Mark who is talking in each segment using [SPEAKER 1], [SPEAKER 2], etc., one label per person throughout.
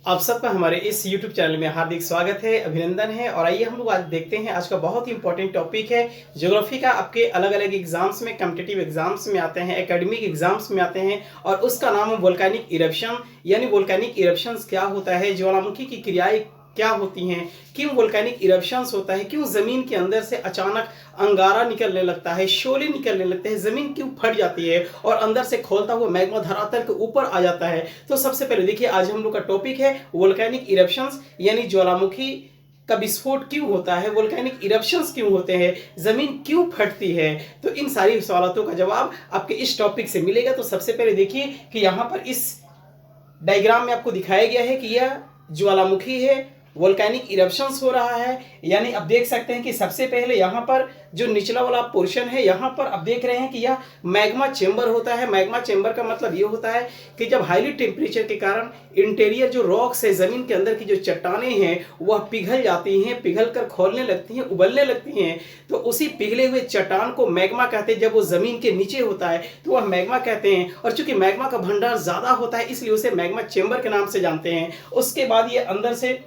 [SPEAKER 1] आप सबका हमारे इस YouTube चैनल में हार्दिक स्वागत है, अभिनंदन है। और आइए हम लोग आज देखते हैं, आज का बहुत ही इंपॉर्टेंट टॉपिक है ज्योग्राफी का। आपके अलग अलग एग्जाम्स में, कॉम्पिटिटिव एग्जाम्स में आते हैं, एकेडमिक एग्जाम्स में आते हैं, और उसका नाम है वोल्केनिक इरप्शन। यानी वोल्केनिक इरप्शंस क्या होता है, ज्वालामुखी की क्रियाएं क्या होती हैं, क्यों वोल्केनिक इरप्शंस होता है, क्यों जमीन के अंदर से अचानक अंगारा निकलने लगता है, शोले निकलने लगते हैं, जमीन क्यों फट जाती है और अंदर से खोलता हुआ मैग्मा धरातल के ऊपर आ जाता है। तो सबसे पहले देखिए, आज हम लोग का टॉपिक है वोल्केनिक इरप्शंस, यानी ज्वालामुखी का विस्फोट क्यों होता है, वोल्केनिक इरप्शंस क्यों होते हैं, जमीन क्यों फटती है। तो इन सारी सवालों का जवाब आपके इस टॉपिक से मिलेगा। तो सबसे पहले देखिए कि यहाँ पर इस डायग्राम में आपको दिखाया गया है कि यह ज्वालामुखी है, वोल्केनिक इरप्शंस हो रहा है। यानी अब देख सकते हैं कि सबसे पहले यहाँ पर जो निचला वाला पोर्शन है, यहाँ पर आप देख रहे हैं कि यह मैग्मा चेंबर होता है। मैग्मा चेंबर का मतलब ये होता है कि जब हाईली टेम्परेचर के कारण इंटीरियर जो रॉक्स है, जमीन के अंदर की जो चट्टानें हैं, वह पिघल जाती हैं, पिघल कर खोलने लगती हैं, उबलने लगती हैं। तो उसी पिघले हुए चट्टान को मैग्मा कहते हैं। जब वो जमीन के नीचे होता है तो वह मैग्मा कहते हैं। और चूंकि मैग्मा का भंडार ज्यादा होता है, इसलिए उसे मैग्मा चेंबर के नाम से जानते हैं। उसके बाद ये अंदर से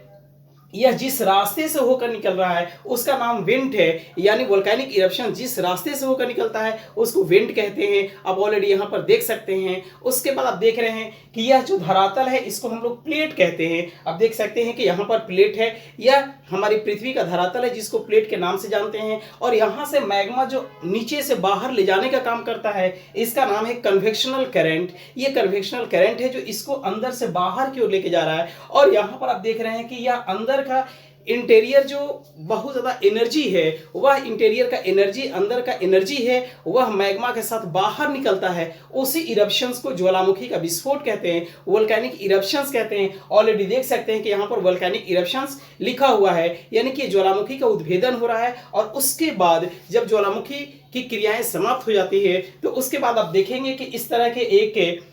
[SPEAKER 1] यह जिस रास्ते से होकर निकल रहा है उसका नाम वेंट है। यानी वोल्केनिक इरप्शन जिस रास्ते से होकर निकलता है उसको वेंट कहते हैं। अब ऑलरेडी यहाँ पर देख सकते हैं। उसके बाद आप देख रहे हैं कि यह जो धरातल है इसको हम लोग प्लेट कहते हैं। अब देख सकते हैं कि यहाँ पर प्लेट है, यह हमारी पृथ्वी का धरातल है जिसको प्लेट के नाम से जानते हैं। और यहाँ से मैग्मा जो नीचे से बाहर ले जाने का काम करता है, इसका नाम है कन्वेक्शनल करंट। ये कन्वेक्शनल करंट है जो इसको अंदर से बाहर की ओर लेके जा रहा है। और यहाँ पर आप देख रहे हैं कि यह अंदर का इंटीरियर जो बहुत ज़्यादा एनर्जी है, वह इंटीरियर का एनर्जी, अंदर का एनर्जी है, वह मैग्मा के साथ बाहर निकलता है। उसी इरप्शंस को ज्वालामुखी का विस्फोट कहते हैं, वोल्केनिक इरप्शंस कहते हैं। ऑलरेडी देख सकते हैं कि यहाँ पर वोल्केनिक इरप्शंस लिखा हुआ है, यानी कि ज्वालामुखी का उद्भेदन हो रहा है। और उसके बाद जब ज्वालामुखी की क्रियाएं समाप्त हो जाती है तो उसके बाद आप देखेंगे कि इस तरह के एक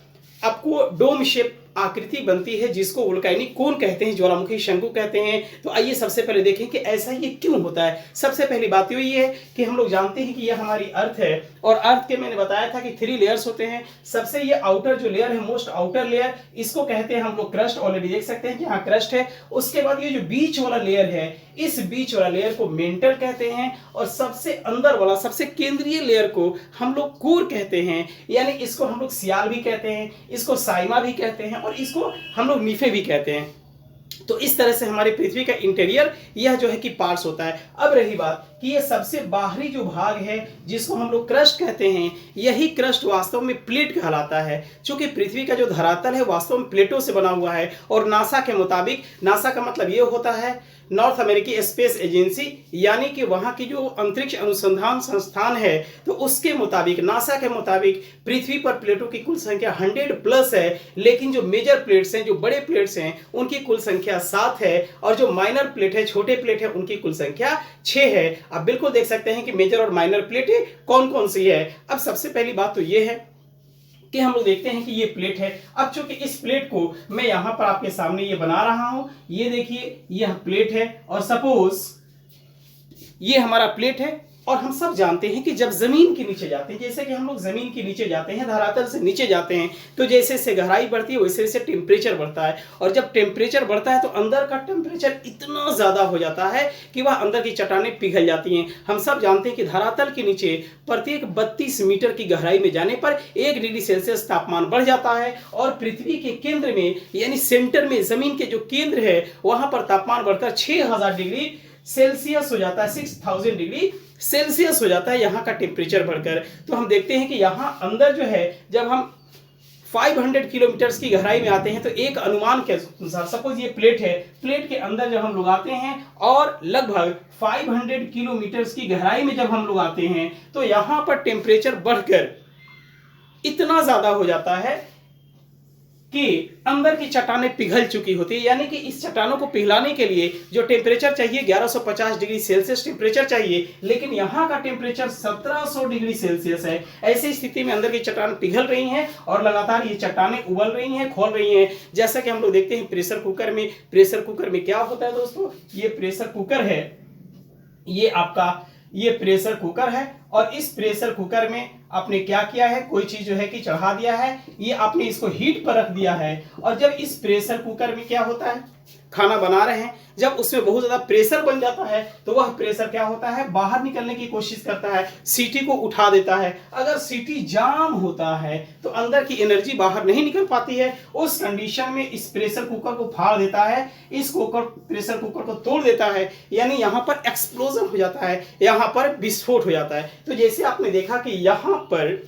[SPEAKER 1] आपको डोम शेप आकृति बनती है जिसको वोल्केनिक कोन कहते हैं, ज्वालामुखी शंकु कहते हैं। तो आइए सबसे पहले देखें कि ऐसा ये क्यों होता है। सबसे पहली बात तो ये है कि हम लोग जानते हैं कि यह हमारी अर्थ है, और अर्थ के मैंने बताया था कि 3 लेयर्स होते हैं। सबसे ये आउटर जो लेयर है, मोस्ट आउटर लेयर, इसको कहते हैं हम लोग क्रस्ट। ऑलरेडी देख सकते हैं कि यहाँ क्रस्ट है। उसके बाद ये जो बीच वाला लेयर है, इस बीच वाला लेयर को मेंटल कहते हैं। और सबसे अंदर वाला, सबसे केंद्रीय लेयर को हम लोग कोर कहते हैं। यानी इसको हम लोग सियाल भी कहते हैं, इसको साइमा भी कहते हैं, और इसको हम लोग मीफे भी कहते हैं। तो इस तरह से हमारी पृथ्वी का इंटीरियर यह जो है कि पार्ट्स होता है। अब रही बात कि ये सबसे बाहरी जो भाग है जिसको हम लोग क्रस्ट कहते हैं, यही क्रस्ट वास्तव में प्लेट कहलाता है। क्योंकि पृथ्वी का जो धरातल है वास्तव में प्लेटों से बना हुआ है। और नासा के मुताबिक, नासा का मतलब ये होता है नॉर्थ अमेरिकी स्पेस एजेंसी, यानी कि वहाँ की जो अंतरिक्ष अनुसंधान संस्थान है, तो उसके मुताबिक, नासा के मुताबिक पृथ्वी पर प्लेटों की कुल संख्या 100+ है। लेकिन जो मेजर प्लेट्स हैं, जो बड़े प्लेट्स हैं, उनकी कुल संख्या 7 है। और जो माइनर प्लेट है, छोटे प्लेट है, उनकी कुल संख्या 6 है। आप बिल्कुल देख सकते हैं कि मेजर और माइनर प्लेटें कौन कौन सी है। अब सबसे पहली बात तो ये है कि हम लोग देखते हैं कि ये प्लेट है। अब चूंकि इस प्लेट को मैं यहां पर आपके सामने ये बना रहा हूं, ये देखिए यह प्लेट है, और सपोज ये हमारा प्लेट है। और हम सब जानते हैं कि जब जमीन के नीचे जाते हैं, जैसे कि हम लोग जमीन के नीचे जाते हैं, धरातल से नीचे जाते हैं, तो जैसे जैसे गहराई बढ़ती है वैसे वैसे टेम्परेचर बढ़ता है। और जब टेम्परेचर बढ़ता है तो अंदर का टेम्परेचर इतना ज्यादा हो जाता है कि वह अंदर की चट्टानें पिघल जाती हैं। हम सब जानते हैं कि धरातल के नीचे प्रत्येक 32 मीटर की गहराई में जाने पर 1 डिग्री सेल्सियस तापमान बढ़ जाता है। और पृथ्वी के केंद्र में, यानी सेंटर में, जमीन के जो केंद्र है, वहां पर तापमान बढ़कर 6000 डिग्री सेल्सियस हो जाता है, 6000 डिग्री सेल्सियस हो जाता है यहाँ का टेम्परेचर बढ़कर। तो हम देखते हैं कि यहाँ अंदर जो है, जब हम 500 किलोमीटर की गहराई में आते हैं तो एक अनुमान के अनुसार, सपोज ये प्लेट है, प्लेट के अंदर जब हम लोग आते हैं और लगभग 500 किलोमीटर की गहराई में जब हम लोग आते हैं तो यहाँ पर टेम्परेचर बढ़कर इतना ज्यादा हो जाता है कि अंदर की चट्टानें पिघल चुकी होती है। यानी कि इस चट्टानों को पिघलाने के लिए जो टेम्परेचर चाहिए 1150 डिग्री सेल्सियस टेम्परेचर चाहिए, लेकिन यहाँ का टेम्परेचर 1700 डिग्री सेल्सियस है। ऐसी स्थिति में अंदर की चट्टानें पिघल रही हैं और लगातार ये चट्टानें उबल रही हैं, खोल रही हैं। जैसा कि हम लोग देखते हैं प्रेशर कुकर में, प्रेशर कुकर में क्या होता है दोस्तों, ये प्रेशर कुकर है, ये आपका ये प्रेशर कुकर है। और इस प्रेशर कुकर में आपने क्या किया है, कोई चीज जो है कि चढ़ा दिया है, ये आपने इसको हीट पर रख दिया है। और जब इस प्रेशर कुकर में क्या होता है, खाना बना रहे हैं, जब उसमें बहुत ज्यादा प्रेशर बन जाता है तो वह प्रेशर क्या होता है, बाहर निकलने की कोशिश करता है, सीटी को उठा देता है। अगर सीटी जाम होता है तो अंदर की एनर्जी बाहर नहीं निकल पाती है। उस कंडीशन में इस प्रेशर कुकर को फाड़ देता है, इस प्रेशर कुकर को तोड़ देता है, यानी यहां पर एक्सप्लोजन हो जाता है, यहां पर विस्फोट हो जाता है। तो जैसे आपने देखा कि यहां पर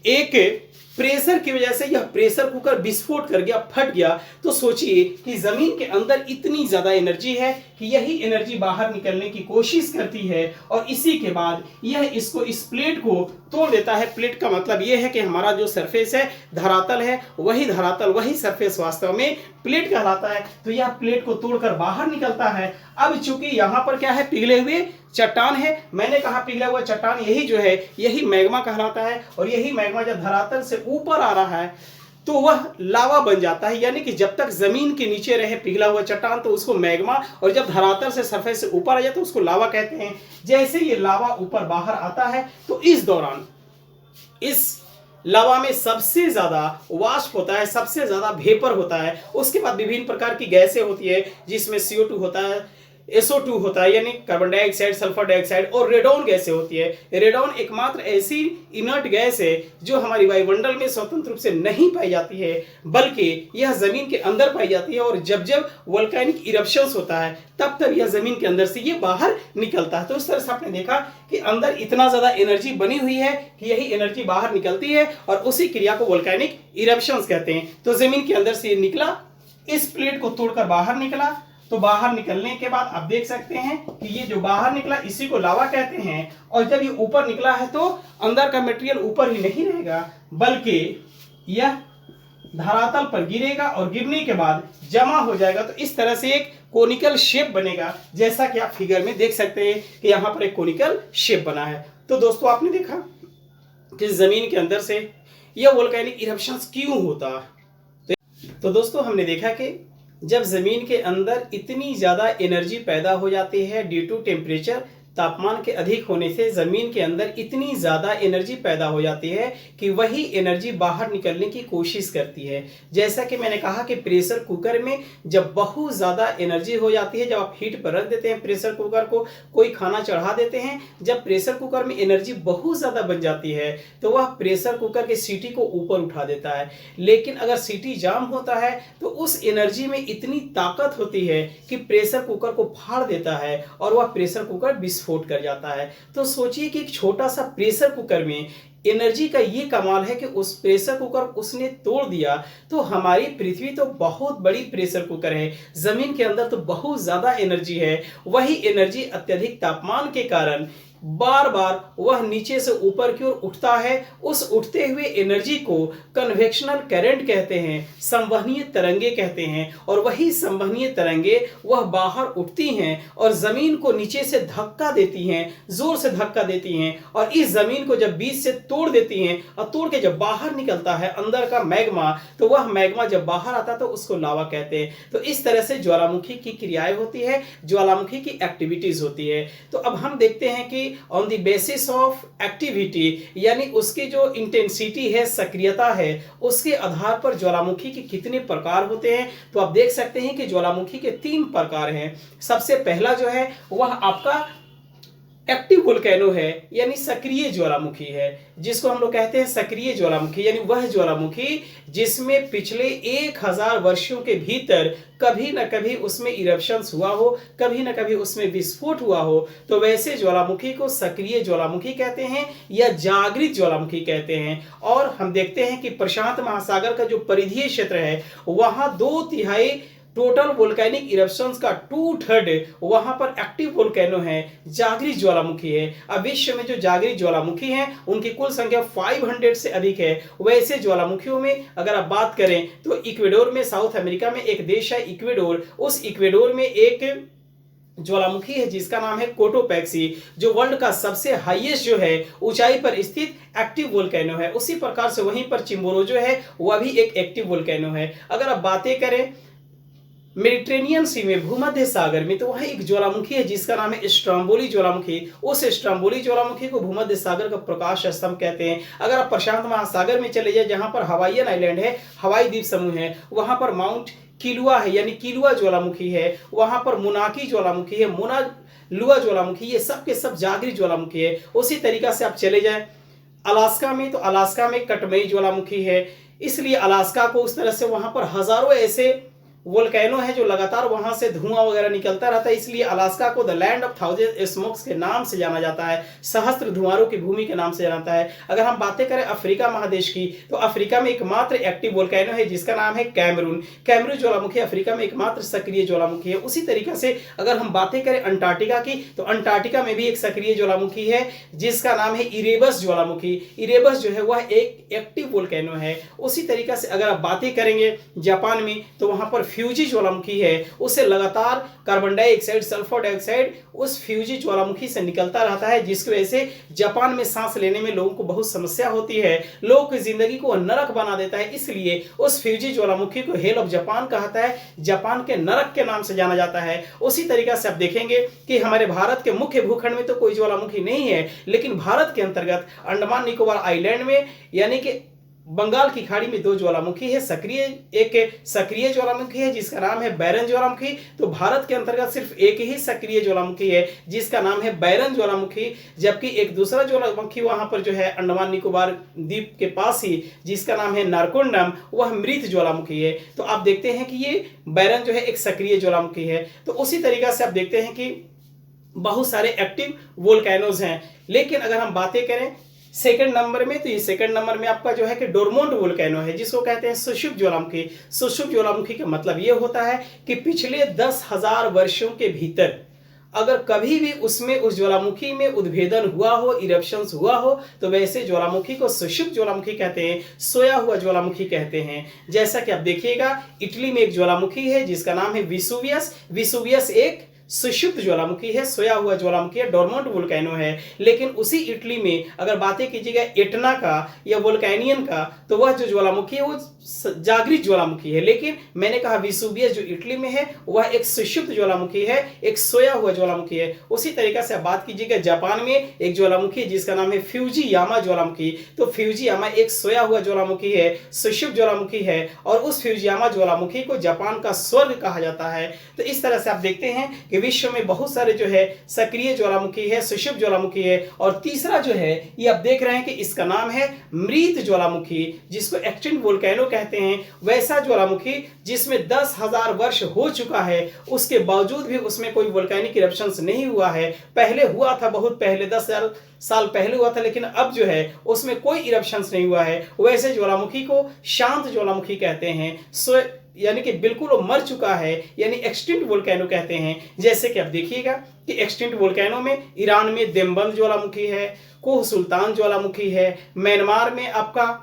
[SPEAKER 1] एक प्रेशर की वजह से यह प्रेशर कुकर विस्फोट कर गया, फट गया। तो सोचिए कि जमीन के अंदर इतनी ज्यादा एनर्जी है कि यही एनर्जी बाहर निकलने की कोशिश करती है और इसी के बाद यह इस प्लेट को तोड़ देता है। प्लेट का मतलब यह है कि हमारा जो सरफेस है, धरातल है, वही धरातल, वही सरफेस वास्तव में प्लेट कहलाता है। तो यह प्लेट को तोड़कर बाहर निकलता है। अब चूंकि यहां पर क्या है, पिघले हुए चट्टान है। मैंने कहा पिघला हुआ चट्टान यही जो है, यही मैग्मा कहलाता है। और यही मैग्मा जब धरातल से ऊपर आ रहा है तो वह लावा बन जाता है। यानी कि जब तक जमीन के नीचे रहे पिघला हुआ चट्टान तो उसको मैग्मा, और जब धरातल से सरफेस से ऊपर आ जाए तो उसको लावा कहते हैं। जैसे ये लावा ऊपर बाहर आता है तो इस दौरान इस लावा में सबसे ज्यादा वाष्प होता है, सबसे ज्यादा वेपर होता है। उसके बाद विभिन्न प्रकार की गैसें होती है, जिसमें CO2 होता है, SO2 होता है यानी कार्बन डाइऑक्साइड, सल्फर डाइऑक्साइड, और रेडॉन गैसें होती है। रेडॉन एकमात्र ऐसी इनर्ट गैस है जो हमारी वायुमंडल में स्वतंत्र रूप से नहीं पाई जाती है, बल्कि यह जमीन के अंदर पाई जाती है। और जब जब वोल्केनिक इरप्शंस होता है तब तब यह जमीन के अंदर से ये बाहर निकलता है। तो इस तरह से आपने देखा कि अंदर इतना ज्यादा एनर्जी बनी हुई है कि यही एनर्जी बाहर निकलती है और उसी क्रिया को वोल्केनिक इरप्शंस कहते हैं। तो जमीन के अंदर से ये निकला, इस प्लेट को तोड़कर बाहर निकला। तो बाहर निकलने के बाद आप देख सकते हैं कि ये जो बाहर निकला इसी को लावा कहते हैं। और जब ये ऊपर निकला है तो अंदर का मटेरियल ऊपर ही नहीं रहेगा, बल्कि यह धरातल पर गिरेगा और गिरने के बाद जमा हो जाएगा। तो इस तरह से एक कोनिकल शेप बनेगा, जैसा कि आप फिगर में देख सकते हैं कि यहां पर एक कोनिकल शेप बना है। तो दोस्तों आपने देखा कि जमीन के अंदर से यह वोल्केनिक इरप्शंस क्यों होता। तो दोस्तों हमने देखा कि जब जमीन के अंदर इतनी ज्यादा एनर्जी पैदा हो जाती है ड्यू टू टेम्परेचर, तापमान के अधिक होने से जमीन के अंदर इतनी ज्यादा एनर्जी पैदा हो जाती है कि वही एनर्जी बाहर निकलने की कोशिश करती है। जैसा कि मैंने कहा कि प्रेशर कुकर में जब बहुत ज्यादा एनर्जी हो जाती है, जब आप हीट पर रख देते हैं प्रेशर कुकर को, कोई खाना चढ़ा देते हैं, जब प्रेशर कुकर में एनर्जी बहुत ज्यादा बन जाती है तो वह प्रेशर कुकर के सीटी को ऊपर उठा देता है। लेकिन अगर सीटी जाम होता है तो उस एनर्जी में इतनी ताकत होती है कि प्रेशर कुकर को फाड़ देता है और वह प्रेशर कुकर विस्फोट कर जाता है। तो सोचिए कि एक छोटा सा प्रेशर कुकर में एनर्जी का ये कमाल है कि उस प्रेशर कुकर उसने तोड़ दिया। तो हमारी पृथ्वी तो बहुत बड़ी प्रेशर कुकर है, जमीन के अंदर तो बहुत ज्यादा एनर्जी है। वही एनर्जी अत्यधिक तापमान के कारण बार बार वह नीचे से ऊपर की ओर उठता है। उस उठते हुए एनर्जी को कन्वेक्शनल करंट कहते हैं, संवहनीय तरंगे कहते हैं। और वही संवहनीय तरंगे वह बाहर उठती हैं और जमीन को नीचे से धक्का देती हैं, जोर से धक्का देती हैं, और इस जमीन को जब बीच से तोड़ देती हैं और तोड़ के जब बाहर निकलता है अंदर का मैग्मा, तो वह मैग्मा जब बाहर आता है तो उसको लावा कहते हैं। तो इस तरह से ज्वालामुखी की क्रियाएं होती है, ज्वालामुखी की एक्टिविटीज होती है। तो अब हम देखते हैं कि on the basis of activity, यानी उसकी जो इंटेंसिटी है, सक्रियता है, उसके आधार पर ज्वालामुखी के कितने प्रकार होते हैं। तो आप देख सकते हैं कि ज्वालामुखी के 3 प्रकार हैं। सबसे पहला जो है वह आपका एक्टिव वोल्केनो है, यानी सक्रिय ज्वालामुखी है, जिसको हम लोग कहते हैं सक्रिय ज्वालामुखी। यानी वह ज्वालामुखी जिसमें पिछले 1000 वर्षों के भीतर कभी न कभी उसमें इरप्शंस हुआ हो, कभी न कभी उसमें विस्फोट हुआ हो, तो वैसे ज्वालामुखी को सक्रिय ज्वालामुखी कहते हैं या जागृत ज्वालामुखी कहते हैं। और हम देखते हैं कि प्रशांत महासागर का जो परिधीय क्षेत्र है वहां 2/3 टोटल वोल्केनिक इरप्शंस का 2/3 वहां पर एक्टिव वोल्केनो है, जागृत ज्वालामुखी है। अब विश्व में जो जागृत ज्वालामुखी हैं उनकी कुल संख्या 500 से अधिक है। वैसे ज्वालामुखियों में अगर आप बात करें तो इक्वेडोर में, साउथ अमेरिका में एक देश है इक्वेडोर, उस इक्वेडोर में एक ज्वालामुखी है जिसका नाम है कोटोपैक्सी, जो वर्ल्ड का सबसे हाईएस्ट जो है ऊंचाई पर स्थित एक्टिव वोल्केनो है। उसी प्रकार से वहीं पर चिम्बोरोजो है, वह भी एक एक्टिव वोल्केनो है। अगर आप बातें करें मेडिटेरेनियन सी में, भूमध्य सागर में, तो वह एक ज्वालामुखी है जिसका नाम है स्ट्रोम्बोली ज्वालामुखी। उस स्ट्रोम्बोली ज्वालामुखी को भूमध्य सागर का प्रकाश स्तंभ कहते हैं। अगर आप प्रशांत महासागर में चले जाए, जहां पर हवाईयन आइलैंड है, हवाई द्वीप समूह है, वहां पर माउंट किलुआ है, यानी किलुआ ज्वालामुखी है, वहां पर मोनाकी ज्वालामुखी है, मोना लुआ ज्वालामुखी, ये सब के सब जागृत ज्वालामुखी है। उसी तरीका से आप चले जाए अलास्का में, तो अलास्का में कटमई ज्वालामुखी है। इसलिए अलास्का को उस तरह से, वहां पर हजारों ऐसे वोल्केनो है जो लगातार वहां से धुआं वगैरह निकलता रहता है, इसलिए अलास्का को the land of thousand smokes के नाम से जाना जाता है, सहस्त्र धुआरों की भूमि के नाम से जाना जाता है। अगर हम बातें करें अफ्रीका महादेश की, तो अफ्रीका में एकमात्र एक्टिव वोल्केनो है जिसका नाम है कैमरून। कैमरून ज्वालामुखी अफ्रीका में एकमात्र सक्रिय ज्वालामुखी है। उसी तरीके से अगर हम बातें करें अंटार्कटिका की, तो अंटार्कटिका में भी एक सक्रिय ज्वालामुखी है जिसका नाम है इरेबस ज्वालामुखी। इरेबस जो है वह एक एक्टिव वोल्केनो है। उसी तरीके से अगर आप बातें करेंगे जापान में, तो वहां पर फ्यूजी ज्वालामुखी है, उससे लगातार कार्बन डाइऑक्साइड, सल्फर डाइऑक्साइड उस फ्यूजी ज्वालामुखी से निकलता रहता है, जिसकी वजह से जापान में सांस लेने में लोगों को बहुत समस्या होती है, लोगों की जिंदगी को नरक बना देता है। इसलिए उस फ्यूजी ज्वालामुखी को हेल ऑफ जापान कहता है, जापान के नरक के नाम से जाना जाता है। उसी तरीके से आप देखेंगे कि हमारे भारत के मुख्य भूखंड में तो कोई ज्वालामुखी नहीं है, लेकिन भारत के अंतर्गत अंडमान निकोबार आइलैंड में, यानी कि बंगाल की खाड़ी में दो ज्वालामुखी है सक्रिय। एक सक्रिय ज्वालामुखी है जिसका नाम है बैरन ज्वालामुखी। तो भारत के अंतर्गत सिर्फ एक ही सक्रिय ज्वालामुखी है जिसका नाम है बैरन ज्वालामुखी, जबकि एक दूसरा ज्वालामुखी वहां पर जो है अंडमान निकोबार द्वीप के पास ही, जिसका नाम है नारकोंडम, वह मृत ज्वालामुखी है। तो आप देखते हैं कि ये बैरन जो है एक सक्रिय ज्वालामुखी है। तो उसी तरीका से आप देखते हैं कि बहुत सारे एक्टिव वोल्केनोज हैं। लेकिन अगर हम बातें करें सेकंड नंबर में, तो ये सेकंड नंबर में आपका जो है कि डोरमोंट वोल्केनो है, जिसको कहते हैं सुषुप्त ज्वालामुखी। सुषुप्त ज्वालामुखी का मतलब ये होता है कि पिछले 10,000 वर्षों के भीतर अगर कभी भी उसमें, उस ज्वालामुखी में उद्भेदन हुआ हो, इरप्शंस हुआ हो, तो वैसे ज्वालामुखी को सुषुप्त ज्वालामुखी कहते हैं, सोया हुआ ज्वालामुखी कहते हैं। जैसा कि आप देखिएगा इटली में एक ज्वालामुखी है जिसका नाम है विसुवियस। विसुवियस एक सुषुप्त ज्वालामुखी है, सोया हुआ ज्वालामुखी है, डोरमोंट वोल्केनो है। लेकिन उसी इटली में अगर बातें कीजिएगा एटना का या वोल्केनियन का, तो वह जो ज्वालामुखी है वो जागृत ज्वालामुखी है। लेकिन मैंने कहा विसुवियस जो इटली में है वह एक सुषुप्त ज्वालामुखी है, एक सोया हुआ ज्वालामुखी है। उसी तरीके से बात कीजिएगा जापान में एक ज्वालामुखी है जिसका नाम है फ्यूजियामा ज्वालामुखी। तो फ्यूजियामा एक सोया हुआ ज्वालामुखी है, सुषुप्त ज्वालामुखी है, और उस फ्यूजियामा ज्वालामुखी को जापान का स्वर्ग कहा जाता है। तो इस तरह से आप देखते हैं कि विश्व में बहुत सारे जो है सक्रिय ज्वालामुखी है, सुषुप्त ज्वालामुखी है। और तीसरा जो है ये आप देख रहे हैं कि इसका नाम है मृत ज्वालामुखी, जिसको एक्सटिंक्ट वोल्केनो कहते हैं। वैसा ज्वालामुखी जिसमें 10,000 वर्ष हो चुका है, उसके बावजूद भी उसमें कोई वोल्केनिक इरप्शंस नहीं हुआ है। पहले हुआ था, बहुत पहले 10,000 साल पहले हुआ था, लेकिन अब जो है उसमें कोई इरप्शंस नहीं हुआ है। वैसे ज्वालामुखी को शांत ज्वालामुखी कहते हैं, यानी कि बिल्कुल वो मर चुका है, यानी एक्सटिंक्ट वोल्केनो कहते हैं। जैसे कि आप देखिएगा कि एक्सटिंक्ट वोल्केनो में ईरान में देम्बंद ज्वालामुखी है, कोह सुल्तान ज्वालामुखी है, म्यांमार में आपका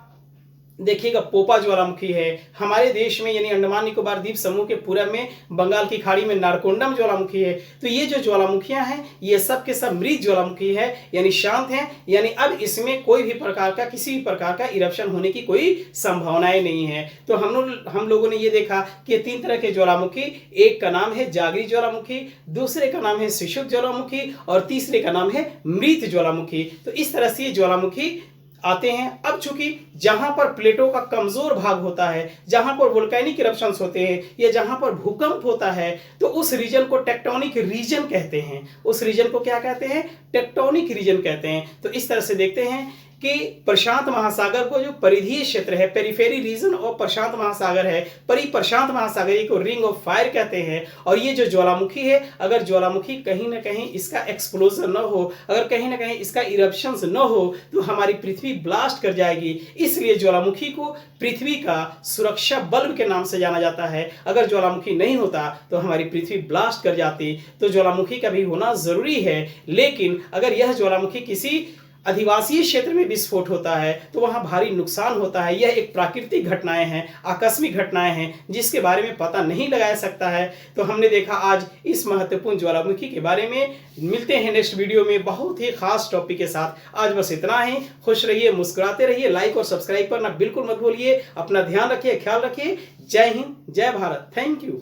[SPEAKER 1] देखिएगा पोपा ज्वालामुखी है, हमारे देश में यानी अंडमान निकोबार द्वीप समूह के पूरब में बंगाल की खाड़ी में नारकोंडम ज्वालामुखी है। तो ये जो ज्वालामुखियां हैं ये सब के सब मृत ज्वालामुखी है, यानी शांत हैं, यानी अब इसमें कोई भी प्रकार का, किसी भी प्रकार का इरप्शन होने की कोई संभावनाएं नहीं है। तो हम लोगों ने ये देखा कि 3 तरह के ज्वालामुखी, एक का नाम है जागृत ज्वालामुखी, दूसरे का नाम है सुषुप्त ज्वालामुखी, और तीसरे का नाम है मृत ज्वालामुखी। तो इस तरह से ये ज्वालामुखी आते हैं। अब चूंकि जहां पर प्लेटों का कमजोर भाग होता है, जहां पर वोल्केनिक इरप्शंस होते हैं या जहां पर भूकंप होता है, तो उस रीजन को टेक्टोनिक रीजन कहते हैं। उस रीजन को क्या कहते हैं? टेक्टोनिक रीजन कहते हैं। तो इस तरह से देखते हैं कि प्रशांत महासागर को जो परिधीय क्षेत्र है, पेरिफेरी रीजन और प्रशांत महासागर है, प्रशांत महासागर को रिंग ऑफ फायर कहते हैं। और ये जो ज्वालामुखी है, अगर ज्वालामुखी कहीं ना कहीं इसका एक्सप्लोजन न हो, अगर कहीं ना कहीं इसका इरप्शंस न हो, तो हमारी पृथ्वी ब्लास्ट कर जाएगी। इसलिए ज्वालामुखी को पृथ्वी का सुरक्षा बल्ब के नाम से जाना जाता है। अगर ज्वालामुखी नहीं होता तो हमारी पृथ्वी ब्लास्ट कर जाती। तो ज्वालामुखी का भी होना जरूरी है। लेकिन अगर यह ज्वालामुखी किसी आदिवासी क्षेत्र में विस्फोट होता है तो वहां भारी नुकसान होता है। यह एक प्राकृतिक घटनाएं हैं, आकस्मिक घटनाएं हैं, जिसके बारे में पता नहीं लगाया सकता है। तो हमने देखा आज इस महत्वपूर्ण ज्वालामुखी के बारे में। मिलते हैं नेक्स्ट वीडियो में बहुत ही खास टॉपिक के साथ। आज बस इतना ही। खुश रहिए, मुस्कुराते रहिए, लाइक और सब्सक्राइब करना बिल्कुल मत भूलिए। अपना ध्यान रखिए, ख्याल रखिए। जय हिंद, जय भारत। Thank you.